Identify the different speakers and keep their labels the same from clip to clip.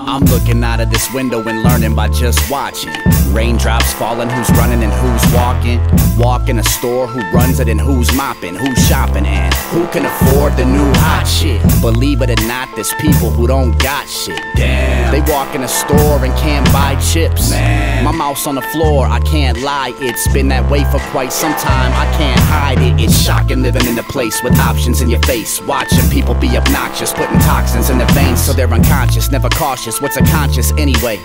Speaker 1: I'm looking out of this window and learning by just watching. Raindrops falling, who's running and who's walking. Walk in a store, who runs it and who's mopping. Who's shopping and who can afford the new hot shit. Believe it or not, there's people who don't got shit. Damn. They walk in a store and can't buy chips. Man. My mouth's on the floor, I can't lie. It's been that way for quite some time, I can't hide it. It's shocking living in a place with options in your face. Watching people be obnoxious, putting toxins in their veins so they're unconscious, never cautious. What's a conscious anyway?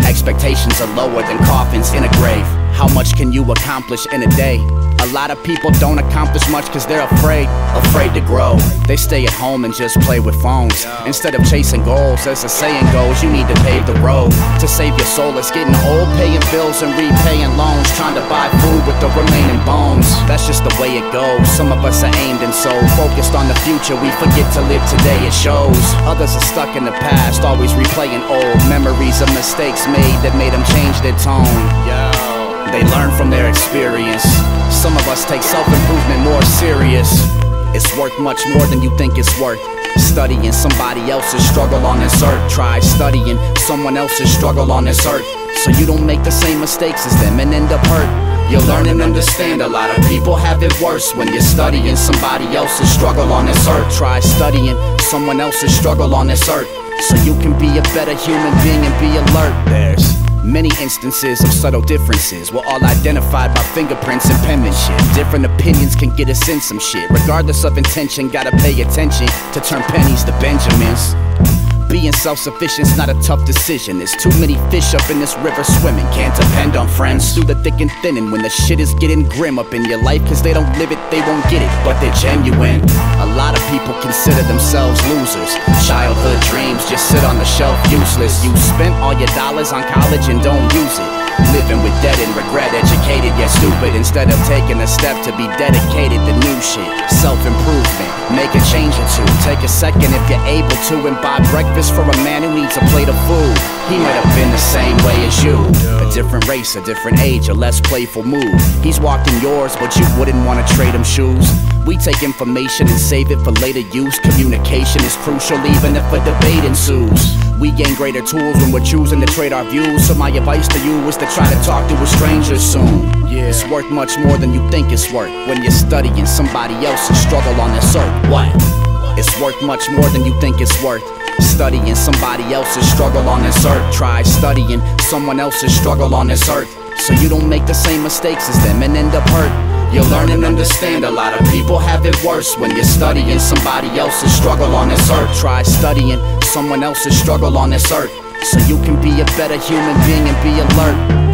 Speaker 1: Expectations are lower than coffins in a grave. How much can you accomplish in a day? A lot of people don't accomplish much cause they're afraid to grow. They stay at home and just play with phones instead of chasing goals. As the saying goes, you need to pave the road to save your soul. It's getting old, paying bills and repaying loans, trying to buy food with the remaining bones. That's just the way it goes. Some of us are aimed and so focused on the future, we forget to live today, it shows. Others are stuck in the past, always replaying old memories of mistakes made that made them change their tone. They learn from their experience. Some of us take self-improvement more serious. It's worth much more than you think it's worth. Studying somebody else's struggle on this earth. Try studying someone else's struggle on this earth, so you don't make the same mistakes as them and end up hurt. You'll learn and understand a lot of people have it worse when you're studying somebody else's struggle on this earth. Try studying someone else's struggle on this earth, so you can be a better human being and be alert. There's many instances of subtle differences. We're all identified by fingerprints and penmanship. Different opinions can get us in some shit. Regardless of intention, gotta pay attention to turn pennies to Benjamins. Being self-sufficient's not a tough decision. There's too many fish up in this river swimming. Can't depend on friends through the thick and thin. And when the shit is getting grim up in your life, cause they don't live it, they won't get it, but they're genuine. A lot of people consider themselves losers. Childhood dreams just sit on the shelf useless. You spent all your dollars on college and don't use it. Living with debt and regret, educated yet stupid, instead of taking a step to be dedicated to new shit. Self-improvement, make a change or two. Take a second if you're able to and buy breakfast for a man who needs a plate of food. He might have been the same way as you. A different race, a different age, a less playful mood. He's walking yours, but you wouldn't want to trade him shoes. We take information and save it for later use. Communication is crucial even if a debate ensues. We gain greater tools when we're choosing to trade our views. So my advice to you is to try to talk to a stranger soon. It's worth much more than you think it's worth when you're studying somebody else's struggle on this earth. What? It's worth much more than you think it's worth. Studying somebody else's struggle on this earth. Try studying someone else's struggle on this earth, so you don't make the same mistakes as them and end up hurt. You'll learn and understand a lot of people have it worse when you're studying somebody else's struggle on this earth. Try studying someone else's struggle on this earth, so you can be a better human being and be alert.